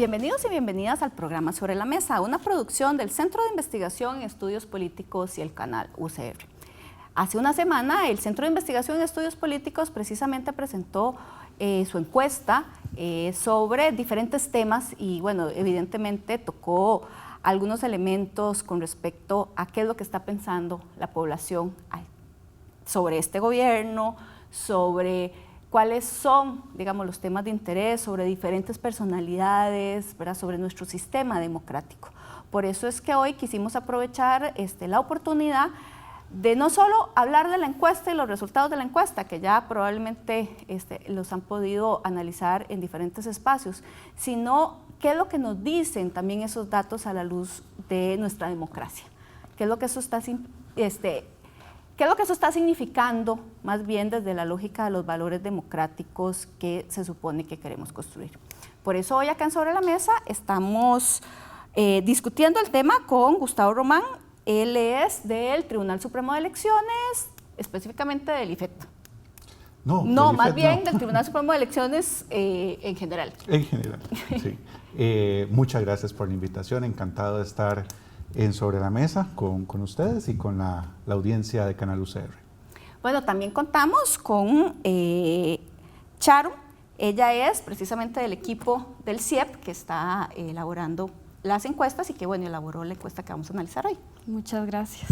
Bienvenidos y bienvenidas al programa Sobre la Mesa, una producción del Centro de Investigación y Estudios Políticos y el canal UCR. Hace una semana, el Centro de Investigación y Estudios Políticos precisamente presentó su encuesta sobre diferentes temas y, bueno, evidentemente tocó algunos elementos con respecto a qué es lo que está pensando la población sobre este gobierno, sobre cuáles son, digamos, los temas de interés, sobre diferentes personalidades, ¿verdad?, sobre nuestro sistema democrático. Por eso es que hoy quisimos aprovechar la oportunidad de no solo hablar de la encuesta y los resultados de la encuesta, que ya probablemente los han podido analizar en diferentes espacios, sino qué es lo que nos dicen también esos datos a la luz de nuestra democracia, qué es lo que eso está significando, más bien desde la lógica de los valores democráticos que se supone que queremos construir. Por eso hoy acá en Sobre la Mesa estamos discutiendo el tema con Gustavo Román. Él es del Tribunal Supremo de Elecciones, específicamente del IFET. No, más bien del Tribunal Supremo de Elecciones en general. En general, sí. Muchas gracias por la invitación, encantado de estar en Sobre la Mesa con ustedes y con la audiencia de Canal UCR. Bueno, también contamos con Charo. Ella es precisamente del equipo del CIEP que está elaborando las encuestas y que, bueno, elaboró la encuesta que vamos a analizar hoy. Muchas gracias.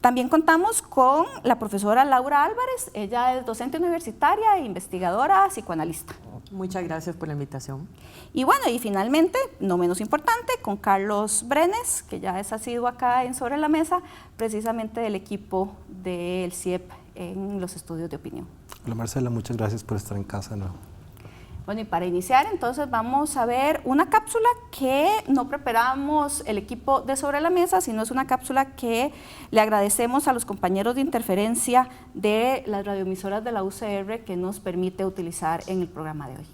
También contamos con la profesora Laura Álvarez. Ella es docente universitaria e investigadora psicoanalista. Muchas gracias por la invitación. Y bueno, y finalmente, no menos importante, con Carlos Brenes, que ya ha sido acá en Sobre la Mesa, precisamente del equipo del CIEP en los estudios de opinión. Hola Marcela, muchas gracias por estar en casa de nuevo. Bueno, y para iniciar, entonces vamos a ver una cápsula que no preparamos el equipo de Sobre la Mesa, sino es una cápsula que le agradecemos a los compañeros de interferencia de las radioemisoras de la UCR que nos permite utilizar en el programa de hoy.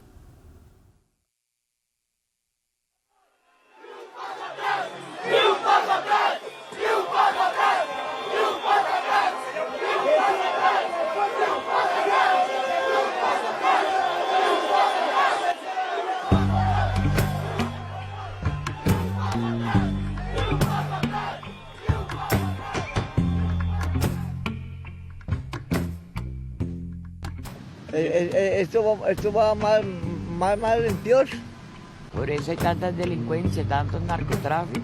Esto va más en peor. Por eso hay tanta delincuencia, tanto narcotráfico.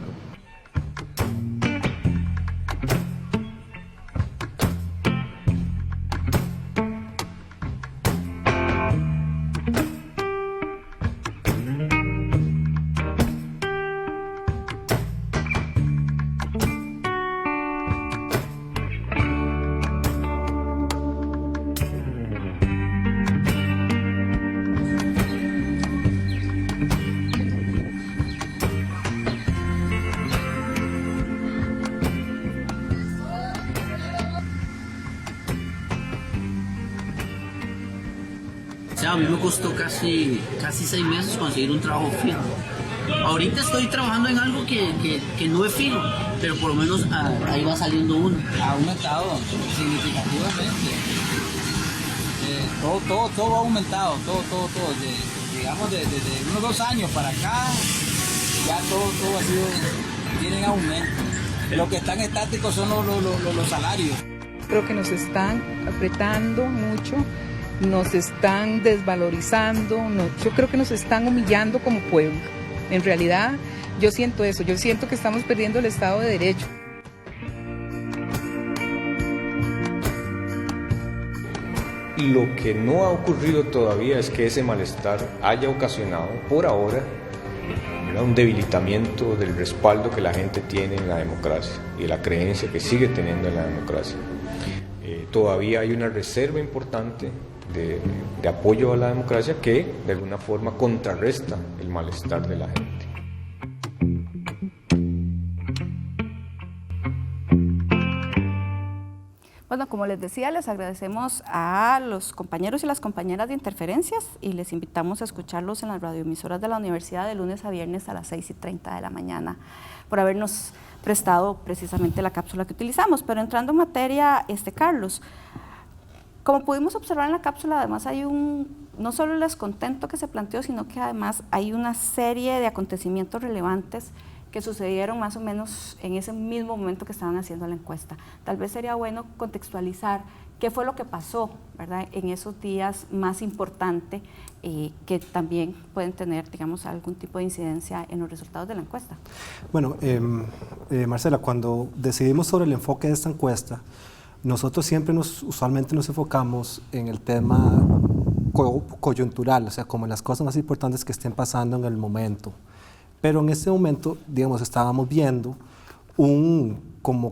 A mí me costó casi 6 meses conseguir un trabajo fijo. Ahorita estoy trabajando en algo que no es fijo, pero por lo menos ahí va saliendo uno. Ha aumentado significativamente. Todo ha aumentado, todo. Digamos, desde unos 2 años para acá, ya todo ha sido, tienen aumento. Lo que están estáticos son los salarios. Creo que nos están apretando mucho, nos están desvalorizando, yo creo que nos están humillando como pueblo. En realidad, yo siento eso, yo siento que estamos perdiendo el Estado de Derecho. Lo que no ha ocurrido todavía es que ese malestar haya ocasionado, por ahora, un debilitamiento del respaldo que la gente tiene en la democracia y de la creencia que sigue teniendo en la democracia. Todavía hay una reserva importante de apoyo a la democracia que de alguna forma contrarresta el malestar de la gente. Bueno, como les decía, les agradecemos a los compañeros y las compañeras de Interferencias y les invitamos a escucharlos en las radioemisoras de la universidad de lunes a viernes a las 6:30 de la mañana por habernos prestado precisamente la cápsula que utilizamos. Pero entrando en materia, Carlos, como pudimos observar en la cápsula, además hay un no solo el descontento que se planteó, sino que además hay una serie de acontecimientos relevantes que sucedieron más o menos en ese mismo momento que estaban haciendo la encuesta. Tal vez sería bueno contextualizar qué fue lo que pasó, ¿verdad?, en esos días más importantes que también pueden tener, digamos, algún tipo de incidencia en los resultados de la encuesta. Bueno, Marcela, cuando decidimos sobre el enfoque de esta encuesta, nosotros siempre usualmente nos enfocamos en el tema coyuntural, o sea, como en las cosas más importantes que estén pasando en el momento. Pero en este momento, digamos, estábamos viendo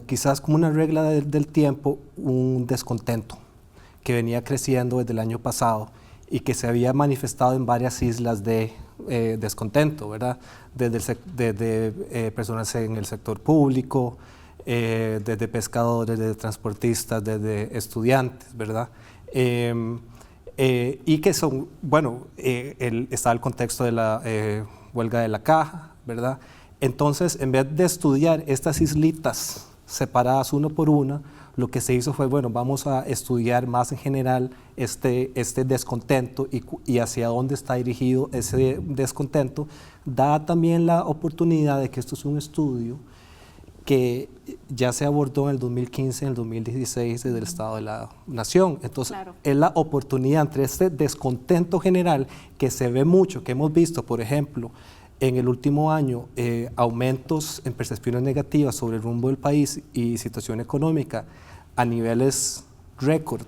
quizás como una regla del tiempo, un descontento que venía creciendo desde el año pasado y que se había manifestado en varias islas de descontento, ¿verdad? Desde personas en el sector público, desde pescadores, desde transportistas, desde estudiantes, ¿verdad? Y que son, bueno, está el contexto de la huelga de la caja, ¿verdad? Entonces, en vez de estudiar estas islitas separadas una por una, lo que se hizo fue, bueno, vamos a estudiar más en general este descontento y hacia dónde está dirigido ese descontento, da también la oportunidad de que esto es un estudio que ya se abordó en el 2015, en el 2016 desde el Estado de la Nación. Entonces, claro, es la oportunidad entre este descontento general que se ve mucho, que hemos visto, por ejemplo, en el último año, aumentos en percepciones negativas sobre el rumbo del país y situación económica a niveles récord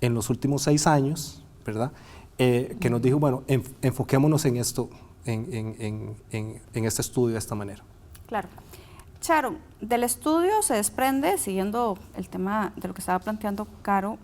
en los últimos 6 años, ¿verdad? Que nos dijo, bueno, enfoquémonos en esto, en este estudio de esta manera. Claro. Charo, del estudio se desprende, siguiendo el tema de lo que estaba planteando Carlos,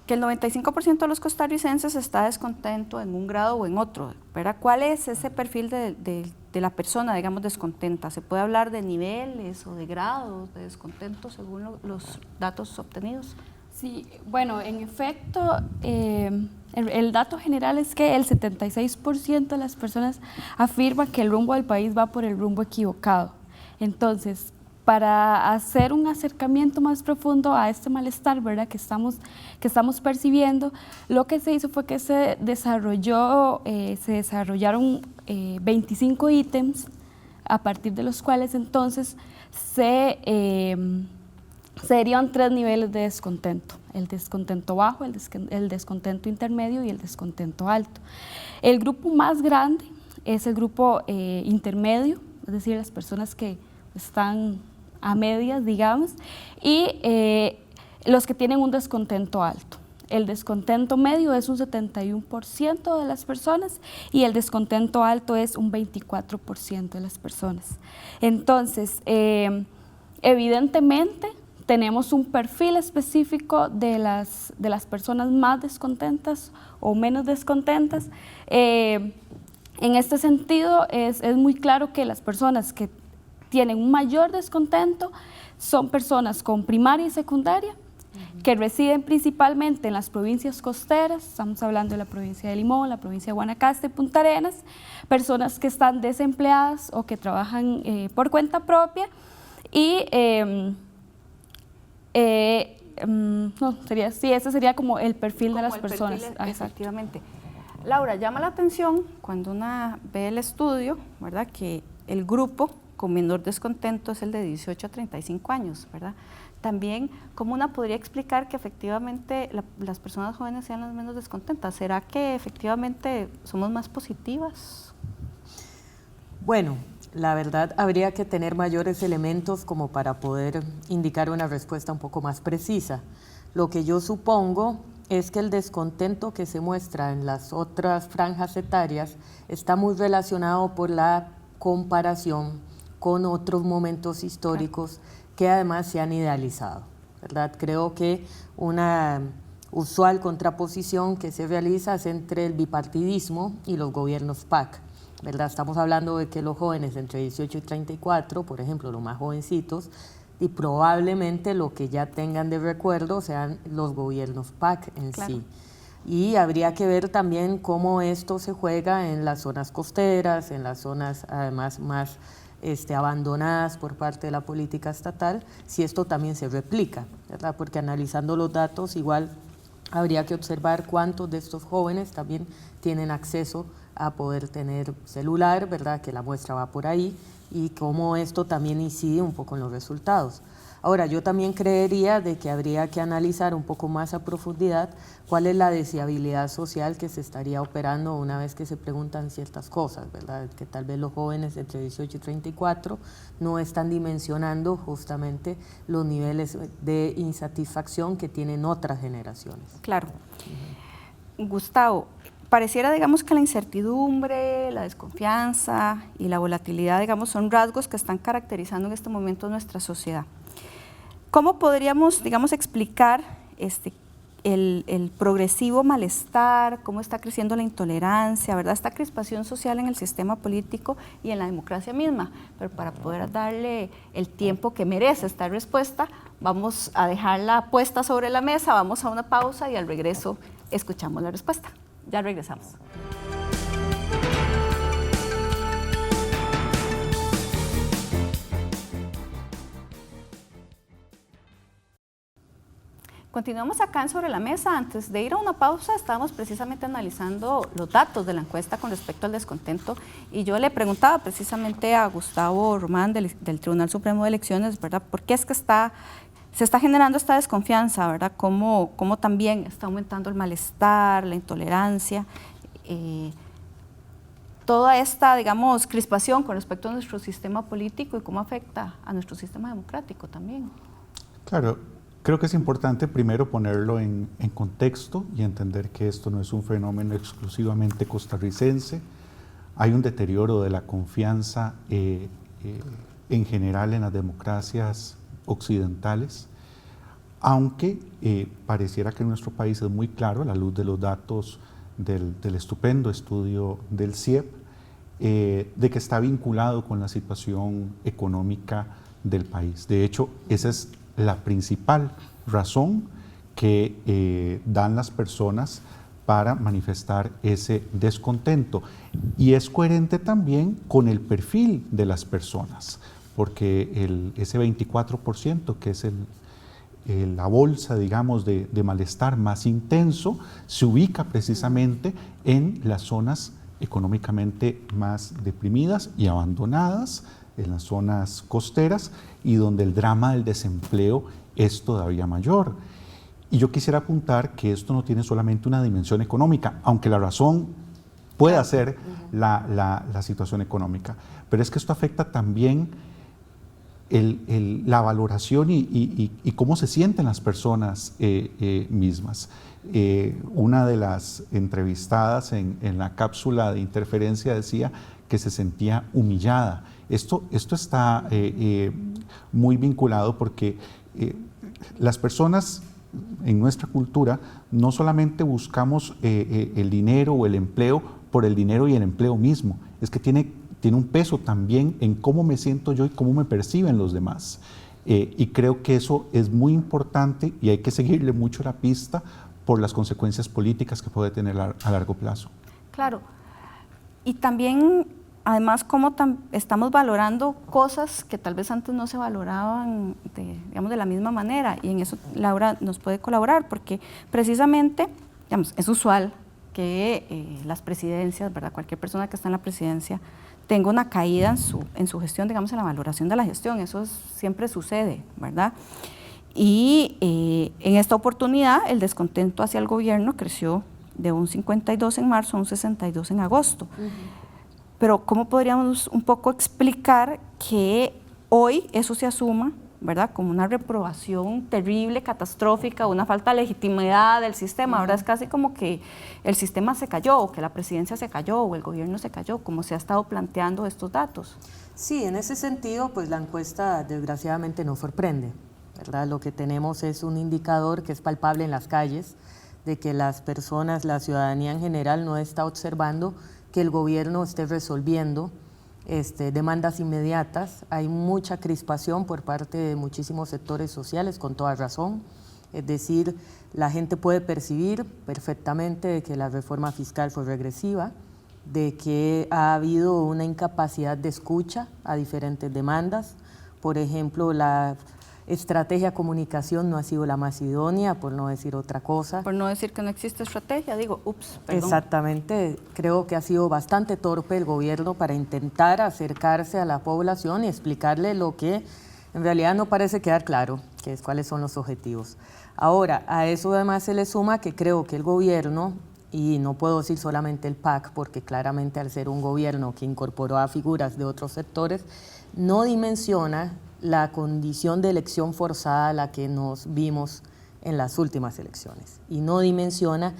que el 95% de los costarricenses está descontento en un grado o en otro, ¿verdad? ¿Cuál es ese perfil de la persona, digamos, descontenta? ¿Se puede hablar de niveles o de grados de descontento según los datos obtenidos? Sí, bueno, en efecto, el dato general es que el 76% de las personas afirman que el rumbo del país va por el rumbo equivocado. Entonces, para hacer un acercamiento más profundo a este malestar, ¿verdad?, que estamos percibiendo, lo que se hizo fue que se desarrollaron 25 ítems, a partir de los cuales entonces se derivan 3 niveles de descontento: el descontento bajo, el descontento intermedio y el descontento alto. El grupo más grande es el grupo intermedio, es decir, las personas que están a medias, digamos, y los que tienen un descontento alto. El descontento medio es un 71% de las personas y el descontento alto es un 24% de las personas. Entonces, evidentemente, tenemos un perfil específico de las personas más descontentas o menos descontentas. En este sentido, es muy claro que las personas que tienen un mayor descontento son personas con primaria y secundaria, que residen principalmente en las provincias costeras, estamos hablando de la provincia de Limón, la provincia de Guanacaste y Punta Arenas, personas que están desempleadas o que trabajan por cuenta propia y ese sería como el perfil de las personas. Efectivamente. Laura, llama la atención cuando una ve el estudio, ¿verdad?, que el grupo con menor descontento es el de 18 a 35 años, ¿verdad? También, ¿cómo una podría explicar que efectivamente las personas jóvenes sean las menos descontentas? ¿Será que efectivamente somos más positivas? Bueno, la verdad habría que tener mayores elementos como para poder indicar una respuesta un poco más precisa. Lo que yo supongo es que el descontento que se muestra en las otras franjas etarias está muy relacionado por la comparación con otros momentos históricos que además se han idealizado, ¿verdad? Creo que una usual contraposición que se realiza es entre el bipartidismo y los gobiernos PAC, ¿verdad? Estamos hablando de que los jóvenes entre 18 y 34, por ejemplo, los más jovencitos, y probablemente lo que ya tengan de recuerdo sean los gobiernos PAC en sí. Y habría que ver también cómo esto se juega en las zonas costeras, en las zonas además más abandonadas por parte de la política estatal, si esto también se replica, ¿verdad? Porque analizando los datos igual habría que observar cuántos de estos jóvenes también tienen acceso a poder tener celular, ¿verdad? Que la muestra va por ahí, y cómo esto también incide un poco en los resultados. Ahora, yo también creería de que habría que analizar un poco más a profundidad cuál es la deseabilidad social que se estaría operando una vez que se preguntan ciertas cosas, ¿verdad? Que tal vez los jóvenes entre 18 y 34 no están dimensionando justamente los niveles de insatisfacción que tienen otras generaciones. Claro. Gustavo, pareciera, digamos, que la incertidumbre, la desconfianza y la volatilidad, digamos, son rasgos que están caracterizando en este momento nuestra sociedad. ¿Cómo podríamos, digamos, explicar el progresivo malestar, cómo está creciendo la intolerancia, ¿verdad? Esta crispación social en el sistema político y en la democracia misma? Pero para poder darle el tiempo que merece esta respuesta, vamos a dejarla puesta sobre la mesa, vamos a una pausa y al regreso escuchamos la respuesta. Ya regresamos. Continuamos acá en Sobre la Mesa. Antes de ir a una pausa, estábamos precisamente analizando los datos de la encuesta con respecto al descontento, y yo le preguntaba precisamente a Gustavo Román del Tribunal Supremo de Elecciones, ¿verdad?, ¿por qué es que se está generando esta desconfianza, ¿verdad?, cómo también está aumentando el malestar, la intolerancia, toda esta, digamos, crispación con respecto a nuestro sistema político y cómo afecta a nuestro sistema democrático también. Claro. Creo que es importante primero ponerlo en contexto y entender que esto no es un fenómeno exclusivamente costarricense. Hay un deterioro de la confianza en general en las democracias occidentales, aunque pareciera que en nuestro país es muy claro, a la luz de los datos del estupendo estudio del CIEP, de que está vinculado con la situación económica del país. De hecho, esa es la principal razón que dan las personas para manifestar ese descontento. Y es coherente también con el perfil de las personas, porque ese 24%, que es la bolsa, digamos, de malestar más intenso, se ubica precisamente en las zonas económicamente más deprimidas y abandonadas, en las zonas costeras, y donde el drama del desempleo es todavía mayor. Y yo quisiera apuntar que esto no tiene solamente una dimensión económica, aunque la razón pueda ser la situación económica, pero es que esto afecta también la valoración y cómo se sienten las personas mismas. Una de las entrevistadas en la cápsula de interferencia decía que se sentía humillada. Esto está muy vinculado porque las personas en nuestra cultura no solamente buscamos el dinero o el empleo por el dinero y el empleo mismo, es que tiene un peso también en cómo me siento yo y cómo me perciben los demás. Y creo que eso es muy importante y hay que seguirle mucho la pista por las consecuencias políticas que puede tener a largo plazo. Claro, y también además cómo estamos valorando cosas que tal vez antes no se valoraban digamos, de la misma manera, y en eso Laura nos puede colaborar, porque precisamente, digamos, es usual que las presidencias, ¿verdad?, cualquier persona que está en la presidencia tenga una caída en su gestión, digamos, en la valoración de la gestión. Eso siempre sucede, ¿verdad? Y en esta oportunidad el descontento hacia el gobierno creció de un 52 en marzo a un 62 en agosto. Pero ¿cómo podríamos un poco explicar que hoy eso se asuma, ¿verdad?, como una reprobación terrible, catastrófica, una falta de legitimidad del sistema? Ahora es casi como que el sistema se cayó, o que la presidencia se cayó, o el gobierno se cayó, como se ha estado planteando estos datos. Sí, en ese sentido, pues la encuesta desgraciadamente no sorprende, ¿verdad? Lo que tenemos es un indicador que es palpable en las calles, de que las personas, la ciudadanía en general no está observando que el gobierno esté resolviendo demandas inmediatas. Hay mucha crispación por parte de muchísimos sectores sociales, con toda razón. Es decir, la gente puede percibir perfectamente de que la reforma fiscal fue regresiva, de que ha habido una incapacidad de escucha a diferentes demandas. Por ejemplo, estrategia de comunicación no ha sido la más idónea, por no decir otra cosa. Por no decir que no existe estrategia, digo, ups, perdón. Exactamente, creo que ha sido bastante torpe el gobierno para intentar acercarse a la población y explicarle lo que en realidad no parece quedar claro, que es cuáles son los objetivos. Ahora, a eso además se le suma que creo que el gobierno, y no puedo decir solamente el PAC, porque claramente al ser un gobierno que incorporó a figuras de otros sectores, no dimensiona la condición de elección forzada a la que nos vimos en las últimas elecciones, y no dimensiona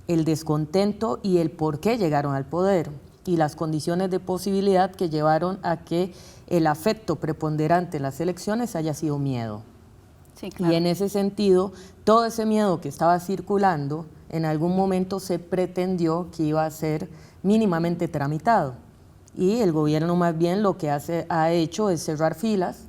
el descontento y el por qué llegaron al poder, y las condiciones de posibilidad que llevaron a que el afecto preponderante en las elecciones haya sido miedo. Sí, claro. Y en ese sentido, todo ese miedo que estaba circulando, en algún momento se pretendió que iba a ser mínimamente tramitado. Y el gobierno más bien lo que ha hecho es cerrar filas,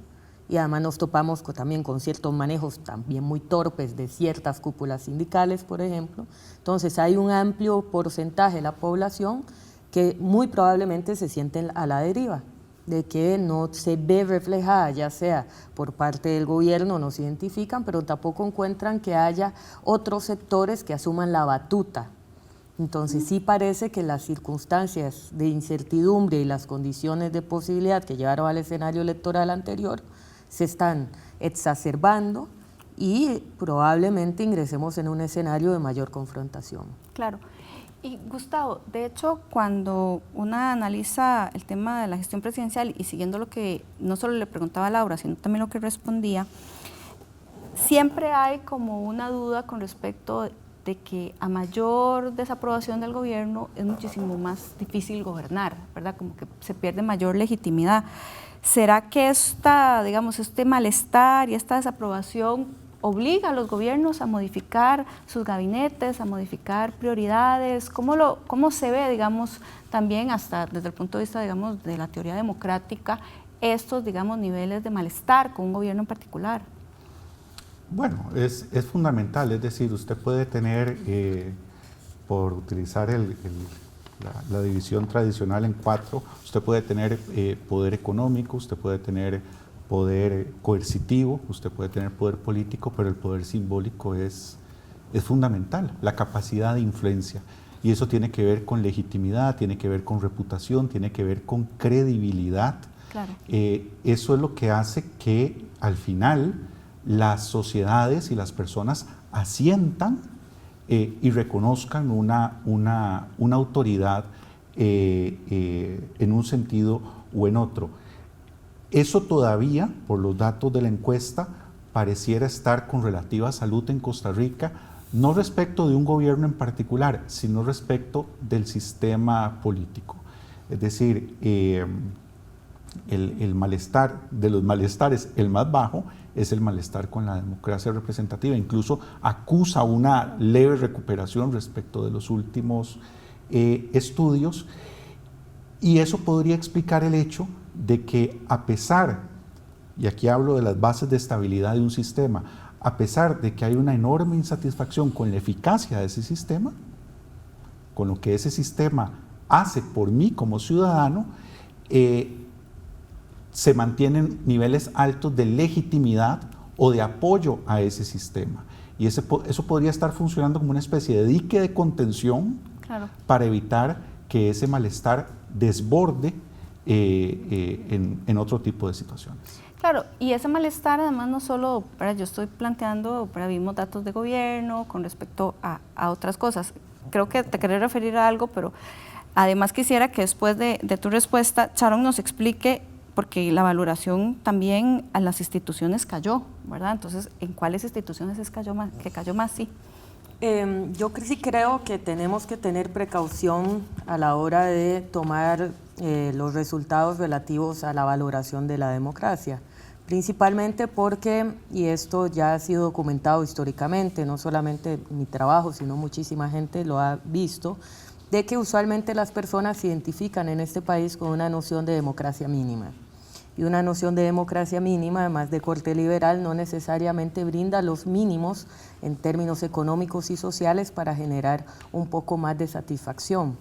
y además nos topamos también con ciertos manejos también muy torpes de ciertas cúpulas sindicales, por ejemplo. Entonces hay un amplio porcentaje de la población que muy probablemente se sienten a la deriva, de que no se ve reflejada, ya sea por parte del gobierno, no se identifican, pero tampoco encuentran que haya otros sectores que asuman la batuta. Entonces sí parece que las circunstancias de incertidumbre y las condiciones de posibilidad que llevaron al escenario electoral anterior se están exacerbando y probablemente ingresemos en un escenario de mayor confrontación. Claro. Y Gustavo, de hecho, cuando uno analiza el tema de la gestión presidencial y siguiendo lo que no solo le preguntaba a Laura, sino también lo que respondía, siempre hay como una duda con respecto de que a mayor desaprobación del gobierno es muchísimo más difícil gobernar, ¿verdad? Como que se pierde mayor legitimidad. ¿Será que este malestar y esta desaprobación obliga a los gobiernos a modificar sus gabinetes, a modificar prioridades? ¿Cómo se ve, digamos, también hasta desde el punto de vista, digamos, de la teoría democrática, estos, digamos, niveles de malestar con un gobierno en particular? Bueno, es fundamental, es decir, usted puede tener, por utilizar la división tradicional en 4, usted puede tener poder económico, usted puede tener poder coercitivo, usted puede tener poder político, pero el poder simbólico es fundamental, la capacidad de influencia. Y eso tiene que ver con legitimidad, tiene que ver con reputación, tiene que ver con credibilidad. Claro. Eso es lo que hace que al final las sociedades y las personas asientan y reconozcan una autoridad en un sentido o en otro. Eso todavía, por los datos de la encuesta, pareciera estar con relativa salud en Costa Rica, no respecto de un gobierno en particular, sino respecto del sistema político. Es decir, el malestar, de los malestares, el más bajo es el malestar con la democracia representativa. Incluso acusa una leve recuperación respecto de los últimos estudios, y eso podría explicar el hecho de que a pesar, y aquí hablo de las bases de estabilidad de un sistema, a pesar de que hay una enorme insatisfacción con la eficacia de ese sistema, con lo que ese sistema hace por mí como ciudadano, se mantienen niveles altos de legitimidad o de apoyo a ese sistema. Y eso podría estar funcionando como una especie de dique de contención, claro, para evitar que ese malestar desborde en otro tipo de situaciones. Claro, y ese malestar además no solo, yo estoy planteando, vimos datos de gobierno con respecto a otras cosas. Creo que te querés referir a algo, pero además quisiera que después de tu respuesta, Sharon nos explique, porque la valoración también a las instituciones cayó, ¿verdad? Entonces, ¿en cuáles instituciones cayó más? Sí. Yo sí creo que tenemos que tener precaución a la hora de tomar los resultados relativos a la valoración de la democracia, principalmente porque, y esto ya ha sido documentado históricamente, no solamente mi trabajo, sino muchísima gente lo ha visto, de que usualmente las personas se identifican en este país con una noción de democracia mínima. Y una noción de democracia mínima, además de corte liberal, no necesariamente brinda los mínimos en términos económicos y sociales para generar un poco más de satisfacción.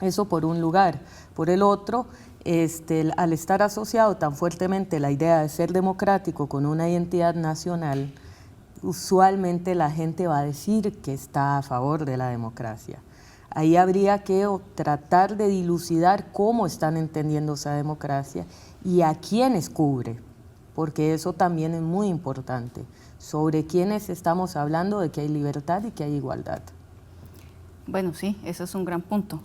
Eso por un lugar. Por el otro, al estar asociado tan fuertemente la idea de ser democrático con una identidad nacional, usualmente la gente va a decir que está a favor de la democracia. Ahí habría que tratar de dilucidar cómo están entendiendo esa democracia y a quiénes cubre, porque eso también es muy importante, sobre quiénes estamos hablando de que hay libertad y que hay igualdad. Bueno, sí, ese es un gran punto.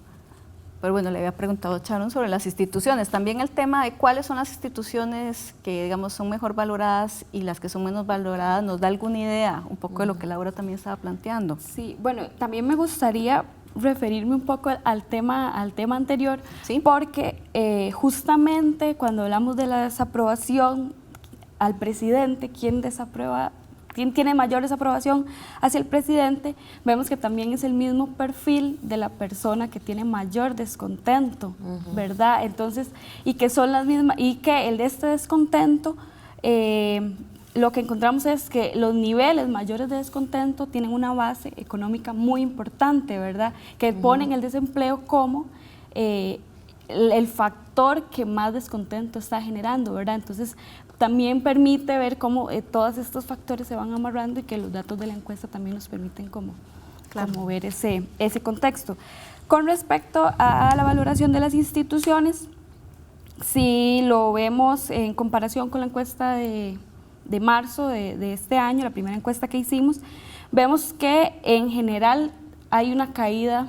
Pero bueno, le había preguntado a Sharon sobre las instituciones. También el tema de cuáles son las instituciones que, digamos, son mejor valoradas y las que son menos valoradas, ¿nos da alguna idea un poco de lo que Laura también estaba planteando? Sí, bueno, también me gustaría referirme un poco al tema anterior, ¿sí? Porque justamente cuando hablamos de la desaprobación al presidente, ¿quién tiene mayor desaprobación hacia el presidente? Vemos que también es el mismo perfil de la persona que tiene mayor descontento, ¿verdad? Entonces, y que son las mismas, y que el de este descontento, lo que encontramos es que los niveles mayores de descontento tienen una base económica muy importante, ¿verdad? Que ponen el desempleo como el factor que más descontento está generando, ¿verdad? Entonces, también permite ver cómo todos estos factores se van amarrando y que los datos de la encuesta también nos permiten como ver ese contexto. Con respecto a la valoración de las instituciones, si lo vemos en comparación con la encuesta de marzo de este año, la primera encuesta que hicimos, vemos que en general hay una caída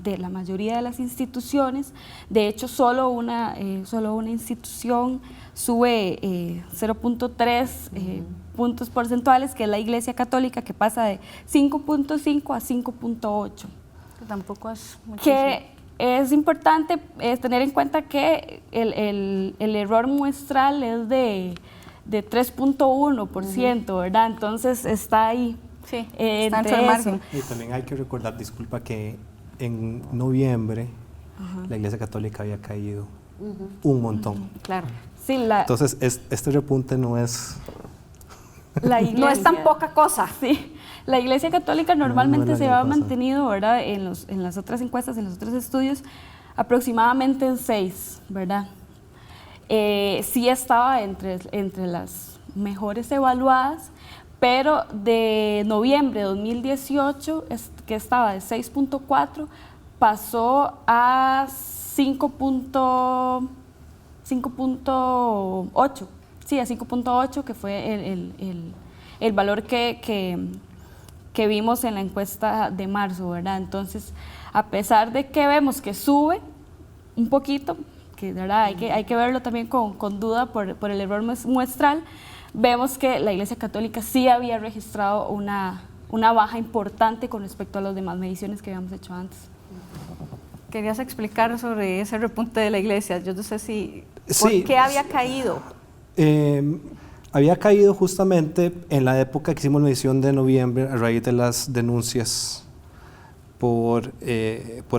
de la mayoría de las instituciones. De hecho, solo una institución sube 0.3 puntos porcentuales, que es la Iglesia Católica, que pasa de 5.5 a 5.8. Tampoco es muchísimo. Que es importante tener en cuenta que el error muestral es de 3.1%, ¿verdad? Entonces está ahí. Sí, está dentro del margen. Y también hay que recordar, disculpa, que en noviembre la Iglesia Católica había caído un montón. Claro. Sí, entonces, este repunte no es... no es tan poca cosa. Sí, la Iglesia Católica normalmente se ha mantenido, ¿verdad? En las otras encuestas, en los otros estudios, aproximadamente en 6, ¿verdad? Sí estaba entre las mejores evaluadas, pero de noviembre de 2018, que estaba de 6.4, pasó a 5.8, sí, a 5.8, que fue el valor que vimos en la encuesta de marzo, ¿verdad? Entonces, a pesar de que vemos que sube un poquito, que de verdad hay que verlo también con duda por el error muestral, vemos que la Iglesia Católica sí había registrado una baja importante con respecto a las demás mediciones que habíamos hecho antes. Querías explicar sobre ese repunte de la Iglesia. Yo no sé si... ¿Por qué había caído? Había caído justamente en la época que hicimos la medición de noviembre a raíz de las denuncias por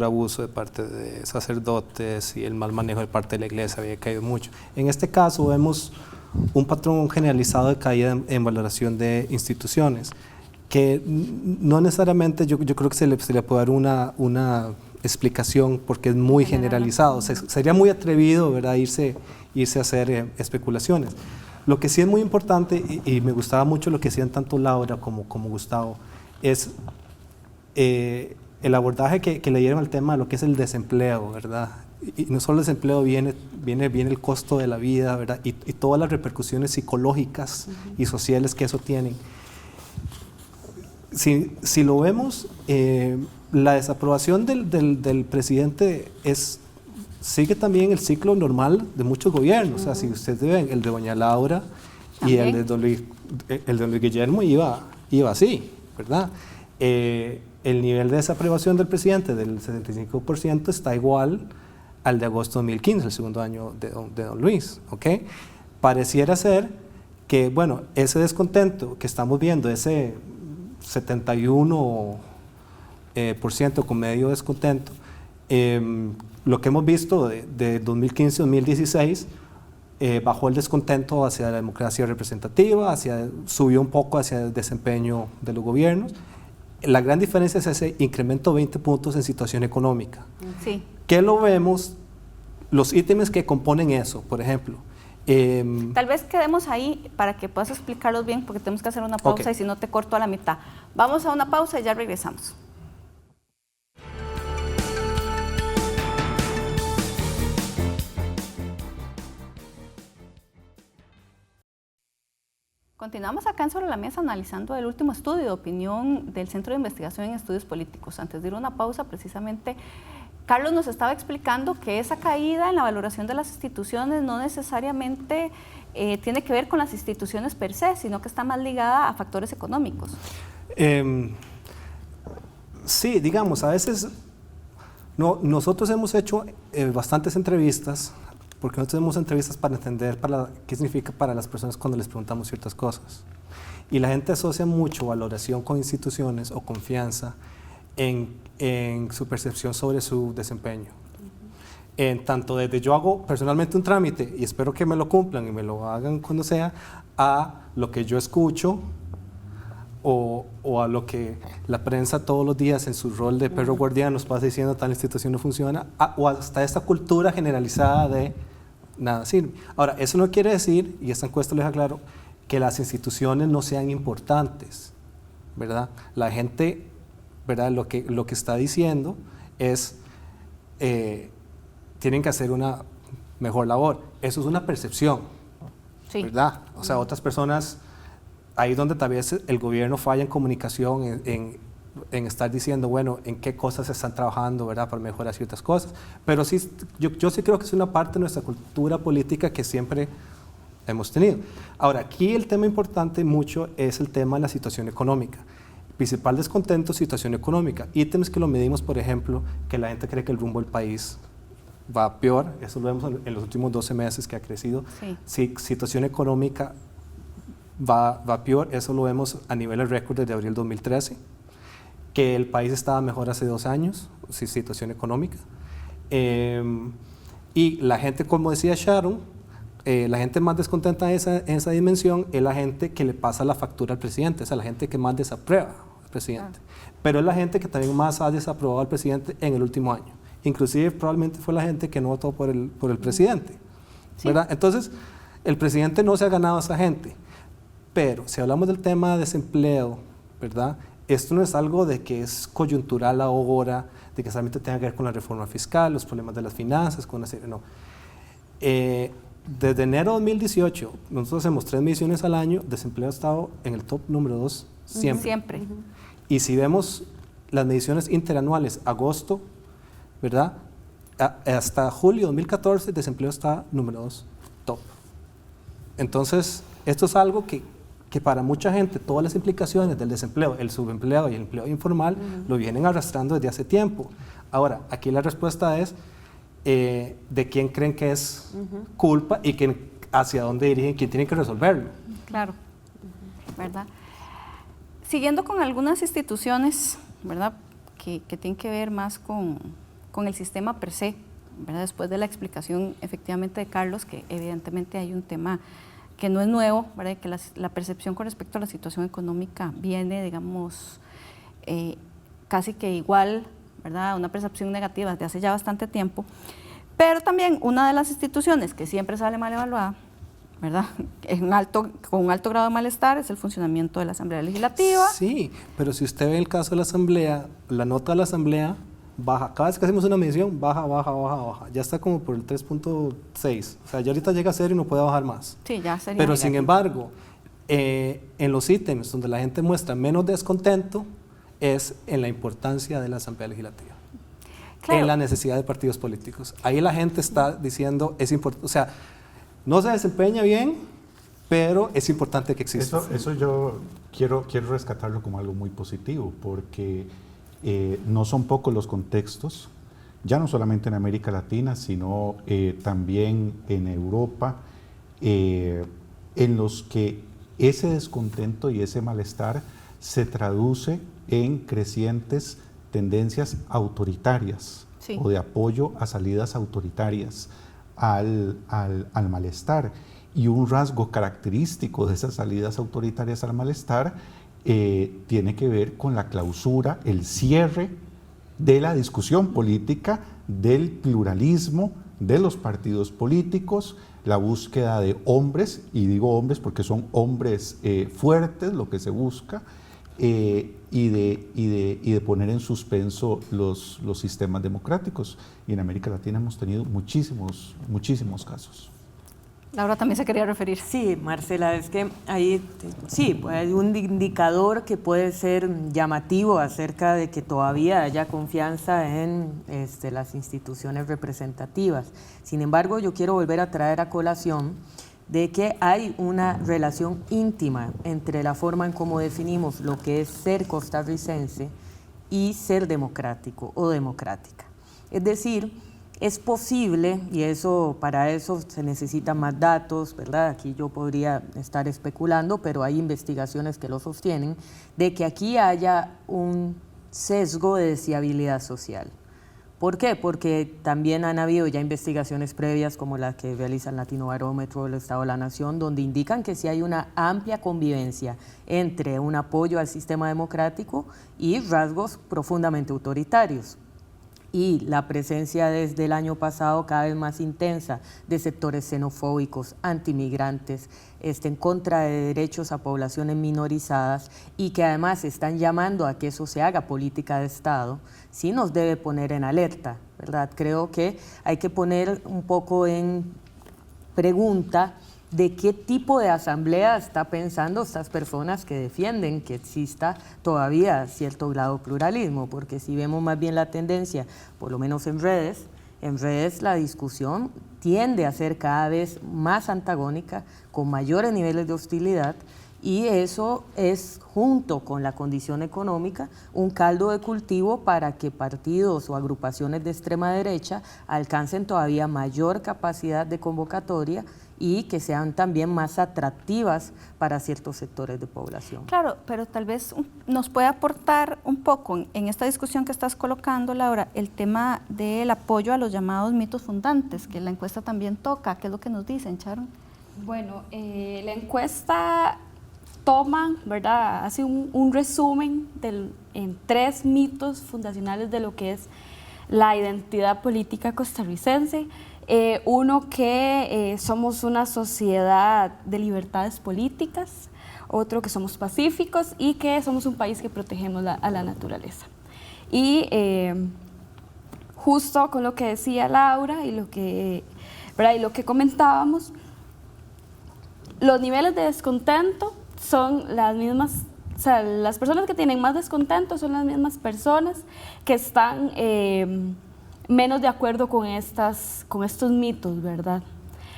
abuso de parte de sacerdotes y el mal manejo de parte de la Iglesia. Había caído mucho. En este caso vemos un patrón generalizado de caída en valoración de instituciones, que no necesariamente yo creo que se le puede dar una explicación porque es muy generalizado. Sería muy atrevido, ¿verdad?, irse a hacer especulaciones. Lo que sí es muy importante, y me gustaba mucho lo que decían tanto Laura como Gustavo, es el abordaje que le dieron al tema de lo que es el desempleo, ¿verdad? Y no solo el desempleo, viene el costo de la vida, ¿verdad? Y todas las repercusiones psicológicas y sociales que eso tienen. Si lo vemos, la desaprobación del presidente sigue también el ciclo normal de muchos gobiernos. O sea, si ustedes ven, el de doña Laura y el de don Luis Guillermo iba así, ¿verdad? El nivel de desaprobación del presidente del 75% está igual al de agosto de 2015, el segundo año de don Luis, ¿ok? Pareciera ser que, bueno, ese descontento que estamos viendo, ese 71% con medio descontento, lo que hemos visto de 2015 a 2016, bajó el descontento hacia la democracia representativa, subió un poco hacia el desempeño de los gobiernos. La gran diferencia es ese incremento de 20 puntos en situación económica. Sí. Que lo vemos los ítems que componen eso, por ejemplo. Tal vez quedemos ahí para que puedas explicarlos bien, porque tenemos que hacer una pausa y si no te corto a la mitad. Vamos a una pausa y ya regresamos. Continuamos acá en Sobre la Mesa analizando el último estudio de opinión del Centro de Investigación en Estudios Políticos. Antes de ir a una pausa, precisamente, Carlos nos estaba explicando que esa caída en la valoración de las instituciones no necesariamente tiene que ver con las instituciones per se, sino que está más ligada a factores económicos. Sí, digamos, a veces nosotros hemos hecho bastantes entrevistas, porque nosotros hacemos entrevistas para entender qué significa para las personas cuando les preguntamos ciertas cosas. Y la gente asocia mucho valoración con instituciones o confianza en su percepción sobre su desempeño. Tanto desde yo hago personalmente un trámite y espero que me lo cumplan y me lo hagan cuando sea, a lo que yo escucho o a lo que la prensa todos los días en su rol de perro guardián nos pasa diciendo tal institución no funciona, o hasta esta cultura generalizada de nada sirve. Ahora, eso no quiere decir, y esta encuesta les aclaro, que las instituciones no sean importantes, ¿verdad? La gente, ¿verdad? Lo que está diciendo es, tienen que hacer una mejor labor. Eso es una percepción, sí, ¿verdad? O sea, otras personas, ahí donde tal vez el gobierno falla en comunicación, en estar diciendo, bueno, en qué cosas se están trabajando, ¿verdad?, para mejorar ciertas cosas. Pero sí, yo sí creo que es una parte de nuestra cultura política que siempre hemos tenido. Ahora, aquí el tema importante mucho es el tema de la situación económica. Principal descontento, situación económica. Ítems que lo medimos, por ejemplo, que la gente cree que el rumbo del país va peor. Eso lo vemos en los últimos 12 meses que ha crecido. Sí. Situación económica va peor. Eso lo vemos a niveles récord desde abril 2013. Que el país estaba mejor hace 2 años, situación económica. Y la gente, como decía Sharon, la gente más descontenta en esa dimensión es la gente que le pasa la factura al presidente, es la gente que más desaprueba al presidente. Pero es la gente que también más ha desaprobado al presidente en el último año. Inclusive probablemente fue la gente que no votó por el presidente, ¿verdad? Entonces, el presidente no se ha ganado a esa gente. Pero si hablamos del tema de desempleo, ¿verdad?, esto no es algo de que es coyuntural ahora, de que solamente tenga que ver con la reforma fiscal, los problemas de las finanzas, con una serie, no. Desde enero de 2018, nosotros hacemos 3 mediciones al año, desempleo ha estado en el top número 2 siempre. Siempre. Y si vemos las mediciones interanuales, agosto, ¿verdad?, hasta julio de 2014, desempleo está número 2, top. Entonces, esto es algo que para mucha gente, todas las implicaciones del desempleo, el subempleo y el empleo informal, lo vienen arrastrando desde hace tiempo. Ahora, aquí la respuesta es de quién creen que es culpa y hacia dónde dirigen, quién tiene que resolverlo. Claro, ¿verdad? Siguiendo con algunas instituciones, ¿verdad?, que tienen que ver más con el sistema per se, ¿verdad?, después de la explicación efectivamente de Carlos, que evidentemente hay un tema que no es nuevo, ¿verdad?, que la percepción con respecto a la situación económica viene, digamos, casi que igual, ¿verdad?, una percepción negativa desde hace ya bastante tiempo, pero también una de las instituciones que siempre sale mal evaluada, ¿verdad?, con un alto grado de malestar, es el funcionamiento de la Asamblea Legislativa. Sí, pero si usted ve el caso de la Asamblea, la nota de la Asamblea baja, cada vez que hacemos una medición, baja, ya está como por el 3.6, o sea, ya ahorita llega a 0 y no puede bajar más. Sí, ya sería. Pero sin embargo, en los ítems donde la gente muestra menos descontento, es en la importancia de la Asamblea Legislativa, claro, en la necesidad de partidos políticos. Ahí la gente está diciendo, es importante, o sea, no se desempeña bien, pero es importante que exista. Eso yo quiero rescatarlo como algo muy positivo, porque no son pocos los contextos, ya no solamente en América Latina, sino también en Europa, en los que ese descontento y ese malestar se traduce en crecientes tendencias autoritarias, sí, o de apoyo a salidas autoritarias al malestar. Y un rasgo característico de esas salidas autoritarias al malestar tiene que ver con la clausura, el cierre de la discusión política, del pluralismo, de los partidos políticos, la búsqueda de hombres, y digo hombres porque son hombres fuertes lo que se busca, y de poner en suspenso los sistemas democráticos. Y en América Latina hemos tenido muchísimos casos. Laura también se quería referir. Sí, Marcela, es que ahí sí, hay un indicador que puede ser llamativo acerca de que todavía haya confianza en las instituciones representativas. Sin embargo, yo quiero volver a traer a colación de que hay una relación íntima entre la forma en cómo definimos lo que es ser costarricense y ser democrático o democrática. Es decir, es posible, y para eso se necesitan más datos, ¿verdad? Aquí yo podría estar especulando, pero hay investigaciones que lo sostienen, de que aquí haya un sesgo de deseabilidad social. ¿Por qué? Porque también han habido ya investigaciones previas como la que realiza el Latinobarómetro del Estado de la Nación, donde indican que sí hay una amplia convivencia entre un apoyo al sistema democrático y rasgos profundamente autoritarios. Y la presencia desde el año pasado cada vez más intensa de sectores xenofóbicos, antimigrantes, en contra de derechos a poblaciones minorizadas y que además están llamando a que eso se haga política de Estado, sí nos debe poner en alerta, ¿verdad? Creo que hay que poner un poco en pregunta de qué tipo de asamblea está pensando estas personas que defienden que exista todavía cierto grado de pluralismo, porque si vemos más bien la tendencia, por lo menos en redes la discusión tiende a ser cada vez más antagónica, con mayores niveles de hostilidad, y eso es, junto con la condición económica, un caldo de cultivo para que partidos o agrupaciones de extrema derecha alcancen todavía mayor capacidad de convocatoria y que sean también más atractivas para ciertos sectores de población. Claro, pero tal vez nos puede aportar un poco en esta discusión que estás colocando, Laura, el tema del apoyo a los llamados mitos fundantes, que la encuesta también toca. ¿Qué es lo que nos dicen, Sharon? Bueno, la encuesta toma, ¿verdad?, hace un resumen en 3 mitos fundacionales de lo que es la identidad política costarricense. Uno, que somos una sociedad de libertades políticas; otro, que somos pacíficos; y que somos un país que protegemos a la naturaleza. Y justo con lo que decía Laura y lo que comentábamos, los niveles de descontento son las mismas, o sea, las personas que tienen más descontento son las mismas personas que están menos de acuerdo con estos mitos, ¿verdad?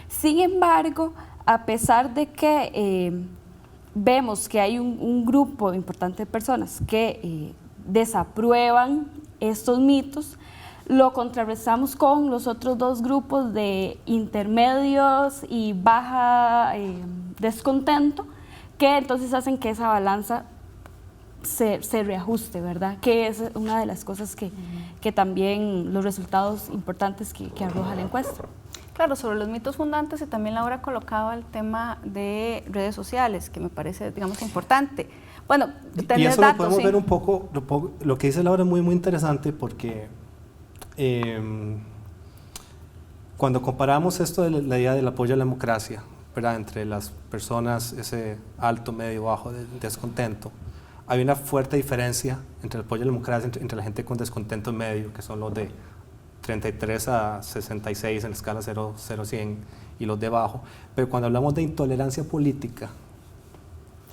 Sin embargo, a pesar de que vemos que hay un grupo importante de personas que desaprueban estos mitos, lo contrarrestamos con los otros 2 grupos de intermedios y baja descontento, que entonces hacen que esa balanza se reajuste, ¿verdad? Que es una de las cosas que también los resultados importantes que arroja la encuesta. Claro, sobre los mitos fundantes, y también Laura colocaba el tema de redes sociales, que me parece, digamos, importante. Bueno, tener y eso datos, lo podemos sí. ver un poco, lo que dice Laura es muy interesante, porque cuando comparamos esto de la idea del apoyo a la democracia, ¿verdad?, entre las personas, ese alto, medio, bajo de descontento, hay una fuerte diferencia entre el apoyo a la democracia entre la gente con descontento medio, que son los de 33 a 66 en la escala 0-100, y los de bajo. Pero cuando hablamos de intolerancia política,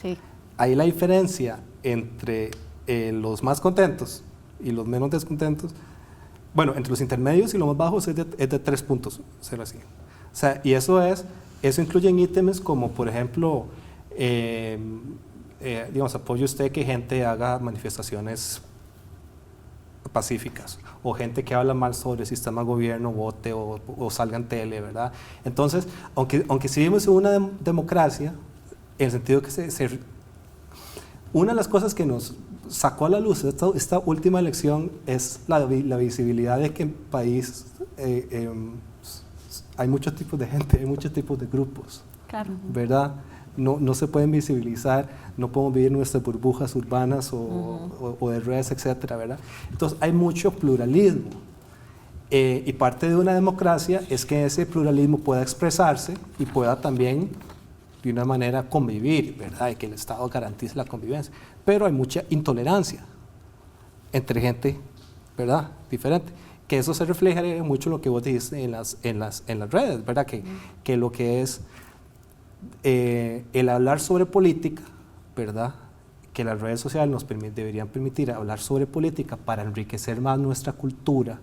Sí. ahí la diferencia entre los más contentos y los menos descontentos, bueno, entre los intermedios y los más bajos es de 3 puntos, 0 a 100. O sea, y eso incluye ítems como, por ejemplo, digamos, apoyo usted que gente haga manifestaciones pacíficas, o gente que habla mal sobre el sistema de gobierno vote o salga en tele, ¿verdad? Entonces, aunque sí vivimos en una democracia, en el sentido que una de las cosas que nos sacó a la luz esta última elección es la visibilidad de que en el país hay muchos tipos de gente, hay muchos tipos de grupos, Claro. ¿verdad? No se pueden visibilizar, no podemos vivir nuestras burbujas urbanas o de redes, etcétera, ¿verdad? Entonces hay mucho pluralismo. Y parte de una democracia es que ese pluralismo pueda expresarse y pueda también de una manera convivir, ¿verdad? Y que el Estado garantice la convivencia. Pero hay mucha intolerancia entre gente, ¿verdad? Diferente. Que eso se refleja mucho en lo que vos dijiste en las redes, ¿verdad? Que lo que es el hablar sobre política, ¿verdad? Que las redes sociales nos deberían permitir hablar sobre política para enriquecer más nuestra cultura,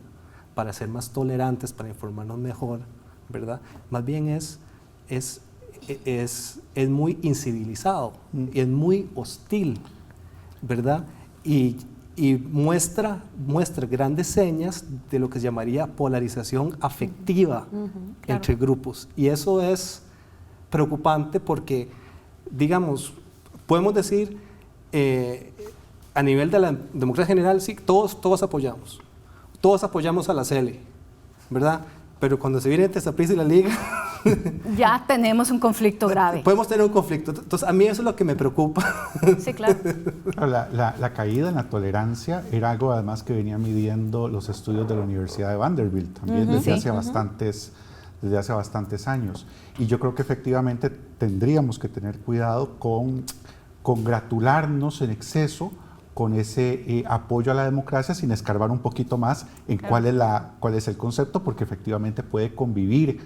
para ser más tolerantes, para informarnos mejor, ¿verdad? Más bien es muy incivilizado, es muy hostil, ¿verdad? Y muestra grandes señas de lo que se llamaría polarización afectiva entre grupos. Y eso es preocupante porque, digamos, podemos decir, a nivel de la democracia general, sí, todos apoyamos a la CL, ¿verdad? Pero cuando se viene entre Saprissa y la Liga... ya tenemos un conflicto grave. Podemos tener un conflicto. Entonces, a mí eso es lo que me preocupa. Sí, claro. La caída en la tolerancia era algo además que venía midiendo los estudios de la Universidad de Vanderbilt también desde hace bastantes años. Y yo creo que efectivamente tendríamos que tener cuidado con congratularnos en exceso con ese apoyo a la democracia sin escarbar un poquito más en cuál es el concepto, porque efectivamente puede convivir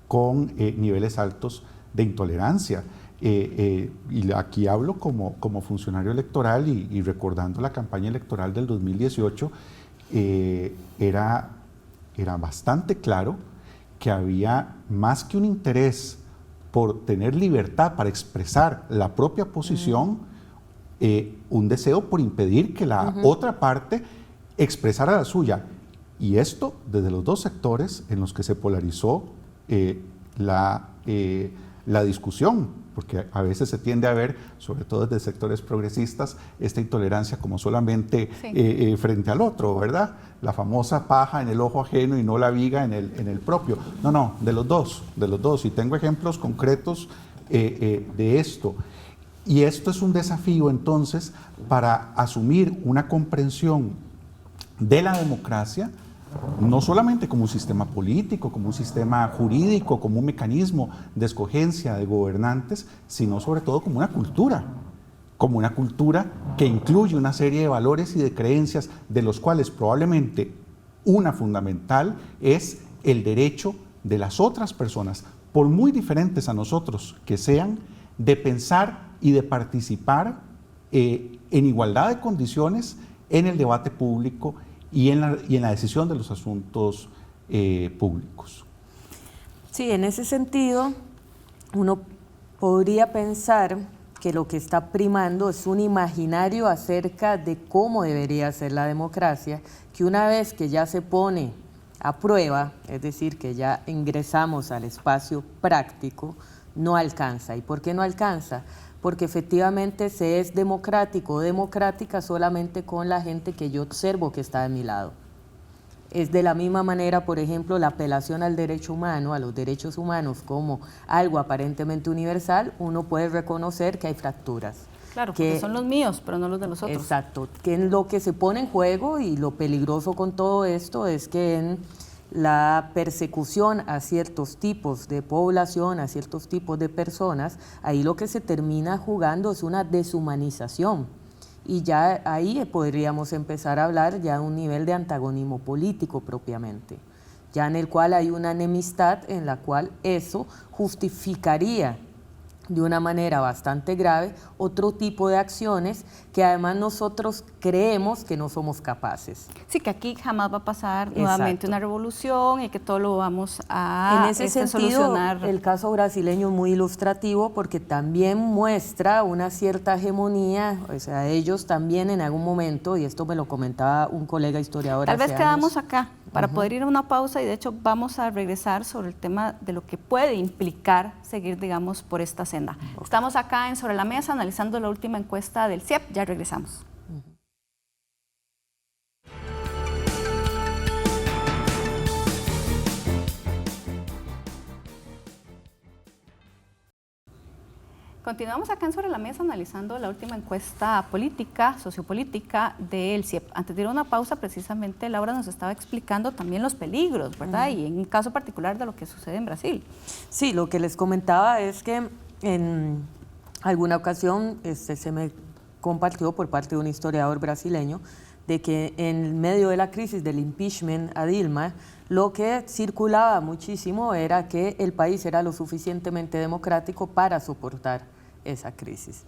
con niveles altos de intolerancia. Y aquí hablo como funcionario electoral y recordando la campaña electoral del 2018, era bastante claro que había más que un interés por tener libertad para expresar la propia posición, un deseo por impedir que la otra parte expresara la suya. Y esto desde los dos sectores en los que se polarizó la discusión, porque a veces se tiende a ver, sobre todo desde sectores progresistas, esta intolerancia como solamente frente al otro, ¿verdad? La famosa paja en el ojo ajeno y no la viga en el propio. No, de los dos. Y tengo ejemplos concretos de esto. Y esto es un desafío entonces para asumir una comprensión de la democracia, no solamente como un sistema político, como un sistema jurídico, como un mecanismo de escogencia de gobernantes, sino sobre todo como una cultura que incluye una serie de valores y de creencias, de los cuales probablemente una fundamental es el derecho de las otras personas, por muy diferentes a nosotros que sean, de pensar y de participar en igualdad de condiciones en el debate público y en la decisión de los asuntos públicos. Sí, en ese sentido, uno podría pensar que lo que está primando es un imaginario acerca de cómo debería ser la democracia, que una vez que ya se pone a prueba, es decir, que ya ingresamos al espacio práctico, no alcanza. ¿Y por qué no alcanza? Porque efectivamente se es democrático o democrática solamente con la gente que yo observo que está de mi lado. Es de la misma manera, por ejemplo, la apelación al derecho humano, a los derechos humanos como algo aparentemente universal, uno puede reconocer que hay fracturas. Claro, porque son los míos, pero no los de los otros. Exacto, que en lo que se pone en juego y lo peligroso con todo esto es que en la persecución a ciertos tipos de población, a ciertos tipos de personas, ahí lo que se termina jugando es una deshumanización. Y ya ahí podríamos empezar a hablar ya de un nivel de antagonismo político propiamente, ya en el cual hay una enemistad en la cual eso justificaría de una manera bastante grave otro tipo de acciones que además nosotros creemos que no somos capaces. Sí, que aquí jamás va a pasar nuevamente una revolución y que todo lo vamos a en ese sentido, solucionar. El caso brasileño es muy ilustrativo porque también muestra una cierta hegemonía, o sea, ellos también en algún momento, y esto me lo comentaba un colega historiador Tal vez hace quedamos años, acá para poder ir a una pausa y de hecho vamos a regresar sobre el tema de lo que puede implicar seguir, digamos, por esta senda. Estamos acá en Sobre la Mesa analizando la última encuesta del CIEP, ya regresamos. Continuamos acá en Sobre la Mesa analizando la última encuesta política, sociopolítica del CIEP. Antes de ir a una pausa, precisamente Laura nos estaba explicando también los peligros, ¿verdad? Y en un caso particular de lo que sucede en Brasil. Sí, lo que les comentaba es que en alguna ocasión se me compartió por parte de un historiador brasileño de que en medio de la crisis del impeachment a Dilma, lo que circulaba muchísimo era que el país era lo suficientemente democrático para soportar esa crisis.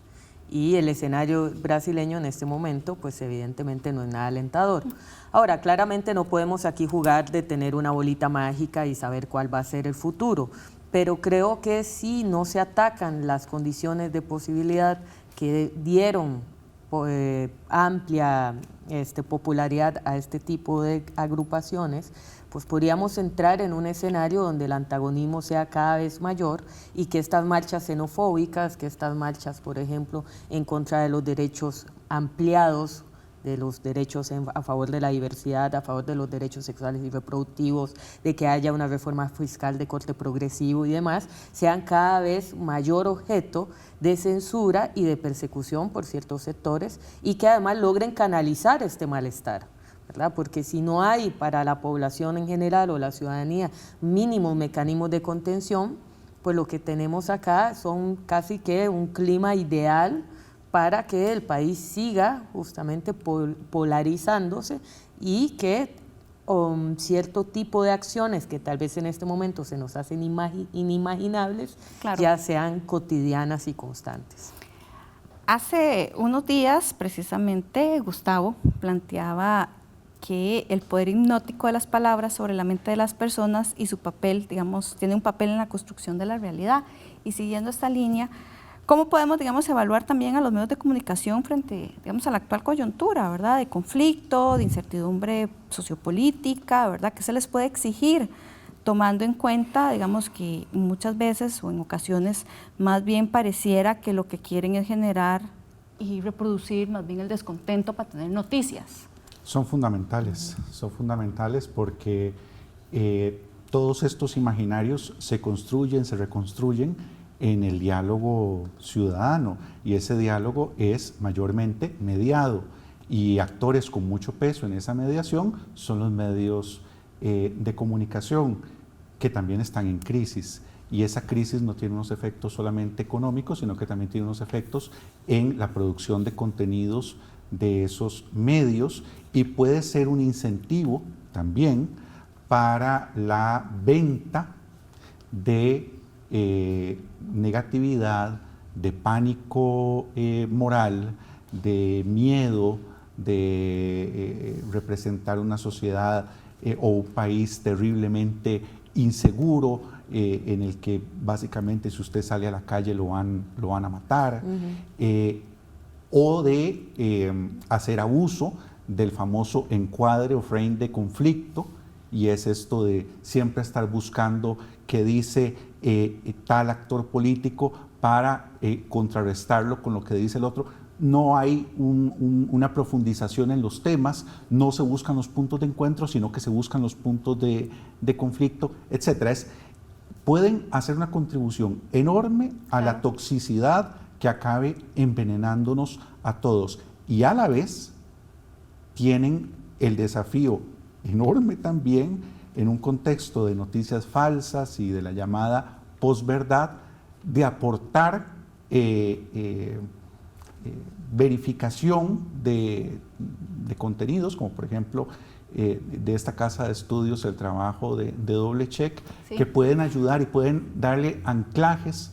Y el escenario brasileño en este momento, pues evidentemente no es nada alentador. Ahora, claramente no podemos aquí jugar de tener una bolita mágica y saber cuál va a ser el futuro, pero creo que si no se atacan las condiciones de posibilidad que dieron amplia popularidad a este tipo de agrupaciones, pues podríamos entrar en un escenario donde el antagonismo sea cada vez mayor y que estas marchas xenofóbicas, que estas marchas, por ejemplo, en contra de los derechos ampliados, de los derechos a favor de la diversidad, a favor de los derechos sexuales y reproductivos, de que haya una reforma fiscal de corte progresivo y demás, sean cada vez mayor objeto de censura y de persecución por ciertos sectores y que además logren canalizar este malestar, ¿verdad? Porque si no hay para la población en general o la ciudadanía mínimos mecanismos de contención, pues lo que tenemos acá son casi que un clima ideal para que el país siga justamente polarizándose y que cierto tipo de acciones que tal vez en este momento se nos hacen inimaginables, claro, ya sean cotidianas y constantes. Hace unos días, precisamente, Gustavo planteaba que el poder hipnótico de las palabras sobre la mente de las personas y su papel, digamos, tiene un papel en la construcción de la realidad. Y siguiendo esta línea, ¿cómo podemos, digamos, evaluar también a los medios de comunicación frente, digamos, a la actual coyuntura, ¿verdad? De conflicto, de incertidumbre sociopolítica, ¿verdad? ¿Qué se les puede exigir? Tomando en cuenta, digamos, que muchas veces o en ocasiones más bien pareciera que lo que quieren es generar y reproducir más bien el descontento para tener noticias. Son fundamentales porque todos estos imaginarios se construyen, se reconstruyen en el diálogo ciudadano y ese diálogo es mayormente mediado y actores con mucho peso en esa mediación son los medios de comunicación que también están en crisis y esa crisis no tiene unos efectos solamente económicos sino que también tiene unos efectos en la producción de contenidos de esos medios y puede ser un incentivo también para la venta de negatividad, de pánico moral, de miedo, de representar una sociedad o un país terriblemente inseguro en el que básicamente si usted sale a la calle lo van a matar, o de hacer abuso del famoso encuadre o frame de conflicto, y es esto de siempre estar buscando qué dice tal actor político para contrarrestarlo con lo que dice el otro. No hay una profundización en los temas, no se buscan los puntos de encuentro, sino que se buscan los puntos de conflicto, etc. Pueden hacer una contribución enorme a la toxicidad que acabe envenenándonos a todos y a la vez tienen el desafío enorme también en un contexto de noticias falsas y de la llamada posverdad de aportar verificación de contenidos, como por ejemplo de esta casa de estudios, el trabajo de doble check, sí, que pueden ayudar y pueden darle anclajes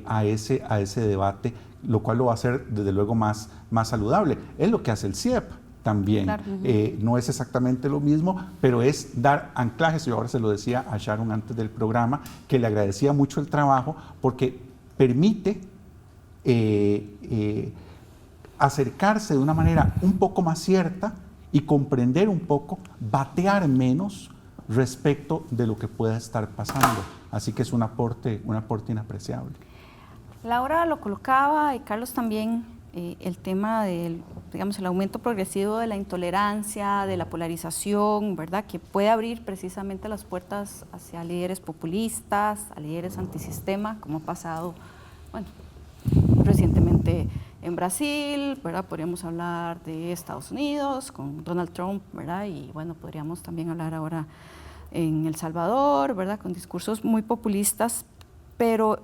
a ese debate, lo cual lo va a hacer desde luego más saludable. Es lo que hace el CIEP también, claro. No es exactamente lo mismo, pero es dar anclajes. Yo ahora se lo decía a Sharon antes del programa, que le agradecía mucho el trabajo porque permite acercarse de una manera un poco más cierta y comprender un poco, batear menos respecto de lo que pueda estar pasando. Así que es un aporte inapreciable. Laura lo colocaba y Carlos también, el tema del, digamos, el aumento progresivo de la intolerancia, de la polarización, ¿verdad? Que puede abrir precisamente las puertas hacia líderes populistas, a líderes antisistema, como ha pasado, bueno, recientemente en Brasil, ¿verdad? Podríamos hablar de Estados Unidos con Donald Trump, ¿verdad? Y bueno, podríamos también hablar ahora en El Salvador, ¿verdad? Con discursos muy populistas, pero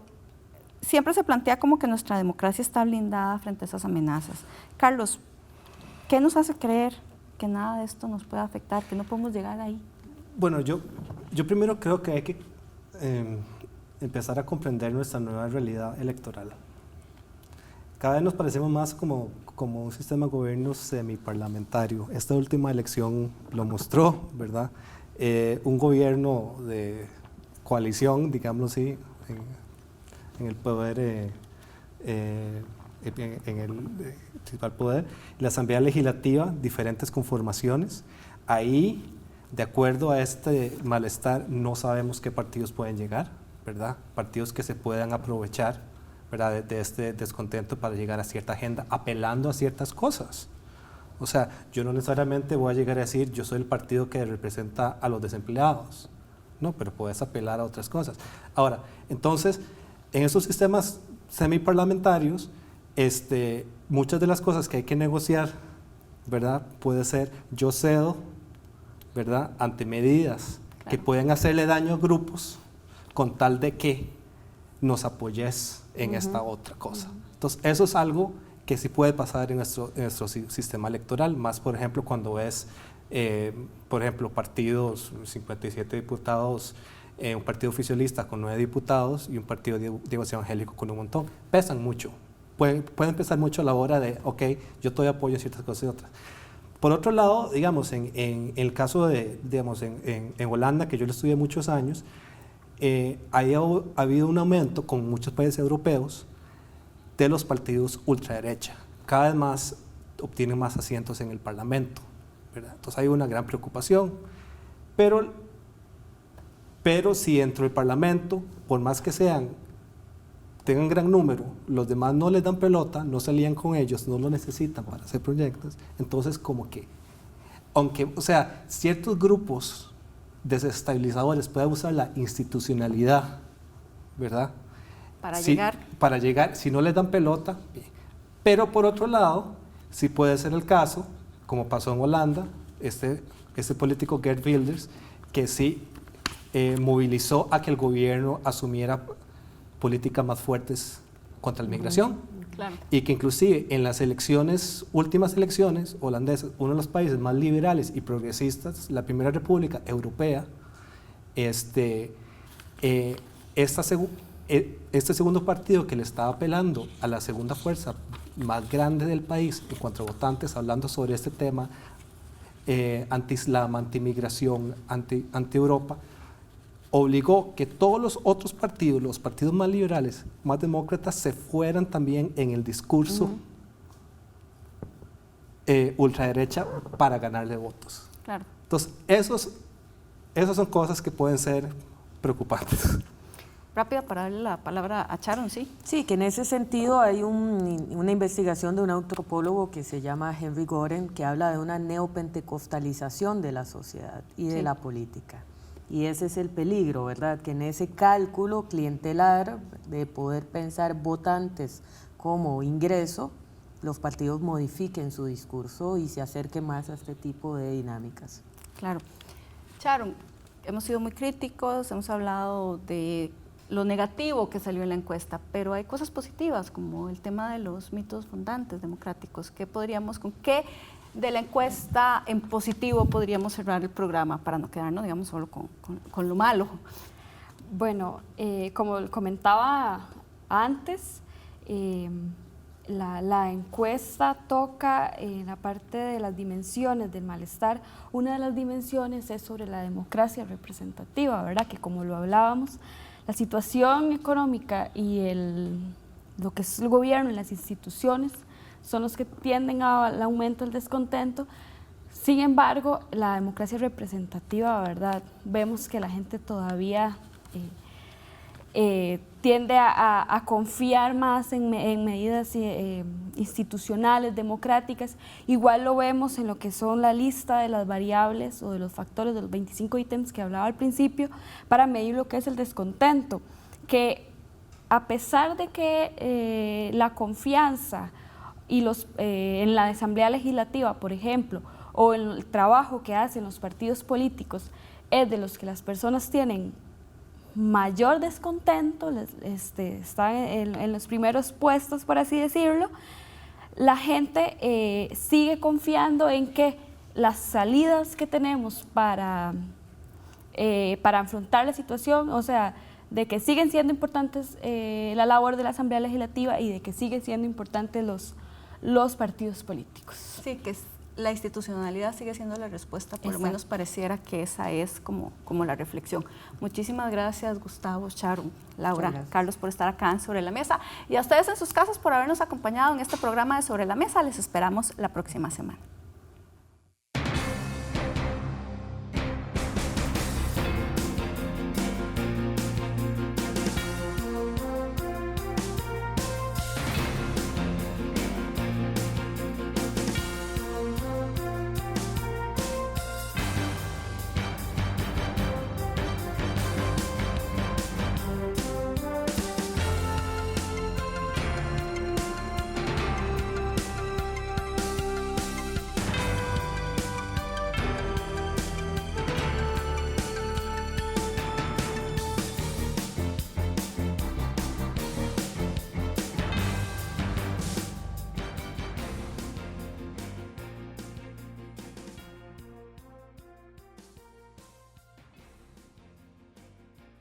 siempre se plantea como que nuestra democracia está blindada frente a esas amenazas. Carlos, ¿qué nos hace creer que nada de esto nos puede afectar, que no podemos llegar ahí? Bueno, yo primero creo que hay que empezar a comprender nuestra nueva realidad electoral. Cada vez nos parecemos más como un sistema de gobierno semiparlamentario. Esta última elección lo mostró, ¿verdad? Un gobierno de coalición, digámoslo así, en el poder, en el principal poder, la Asamblea Legislativa, diferentes conformaciones. Ahí, de acuerdo a este malestar, no sabemos qué partidos pueden llegar, ¿verdad? Partidos que se puedan aprovechar, ¿verdad? De este descontento para llegar a cierta agenda, apelando a ciertas cosas. O sea, yo no necesariamente voy a llegar a decir, yo soy el partido que representa a los desempleados, no, pero puedes apelar a otras cosas. Ahora, entonces, en esos sistemas semiparlamentarios, muchas de las cosas que hay que negociar, ¿verdad? Puede ser, yo cedo, ¿verdad? Ante medidas que pueden hacerle daño a grupos con tal de que nos apoyes en esta otra cosa. Entonces, eso es algo que sí puede pasar en nuestro sistema electoral, más por ejemplo cuando ves, por ejemplo, partidos, 57 diputados, un partido oficialista con 9 diputados y un partido de evangélico con un montón. Pesan mucho, pueden pesar mucho a la hora de, ok, yo te doy apoyo a ciertas cosas y otras. Por otro lado, digamos, en el caso de, digamos, en Holanda, que yo lo estudié muchos años, ha habido un aumento con muchos países europeos de los partidos ultraderecha. Cada vez más obtienen más asientos en el Parlamento, ¿verdad? Entonces hay una gran preocupación. Pero si dentro del Parlamento, por más que tengan gran número, los demás no les dan pelota, no se alían con ellos, no lo necesitan para hacer proyectos, entonces como que, aunque, o sea, ciertos grupos desestabilizadores pueden usar la institucionalidad, ¿verdad? Para llegar, si no les dan pelota, bien. Pero por otro lado, sí puede ser el caso, como pasó en Holanda, este político Geert Wilders, que sí movilizó a que el gobierno asumiera políticas más fuertes contra la migración. Claro. Y que inclusive en las últimas elecciones holandesas, uno de los países más liberales y progresistas, la primera república europea, este segundo partido que le estaba apelando a la segunda fuerza más grande del país en cuanto a votantes, hablando sobre este tema, anti-islam, anti-migración, anti-Europa, obligó que todos los otros partidos, los partidos más liberales, más demócratas, se fueran también en el discurso ultraderecha para ganarle votos. Claro. Entonces, esas son cosas que pueden ser preocupantes. Rápida para darle la palabra a Sharon, ¿sí? Sí, que en ese sentido hay una investigación de un antropólogo que se llama Henry Goren, que habla de una neopentecostalización de la sociedad y de la política. Y ese es el peligro, ¿verdad? Que en ese cálculo clientelar de poder pensar votantes como ingreso, los partidos modifiquen su discurso y se acerquen más a este tipo de dinámicas. Claro. Sharon, hemos sido muy críticos, hemos hablado de lo negativo que salió en la encuesta, pero hay cosas positivas como el tema de los mitos fundantes democráticos. ¿Con qué de la encuesta en positivo podríamos cerrar el programa para no quedarnos, digamos, solo con lo malo? Bueno, como comentaba antes, la encuesta toca la parte de las dimensiones del malestar. Una de las dimensiones es sobre la democracia representativa, ¿verdad? Que como lo hablábamos, la situación económica y lo que es el gobierno y las instituciones son los que tienden al aumento del descontento. Sin embargo, la democracia representativa, ¿verdad? Vemos que la gente todavía tiende a confiar más en medidas institucionales, democráticas. Igual lo vemos en lo que son la lista de las variables o de los factores de los 25 ítems que hablaba al principio para medir lo que es el descontento, que a pesar de que la confianza y en la Asamblea Legislativa, por ejemplo, o en el trabajo que hacen los partidos políticos, es de los que las personas tienen mayor descontento, están en los primeros puestos, por así decirlo, la gente sigue confiando en que las salidas que tenemos para afrontar la situación, o sea, de que siguen siendo importantes la labor de la Asamblea Legislativa y de que siguen siendo importantes los partidos políticos. Sí, que la institucionalidad sigue siendo la respuesta, por lo menos pareciera que esa es como la reflexión. Muchísimas gracias, Gustavo, Sharon, Laura, Carlos, por estar acá en Sobre la Mesa, y a ustedes en sus casas por habernos acompañado en este programa de Sobre la Mesa. Les esperamos la próxima semana.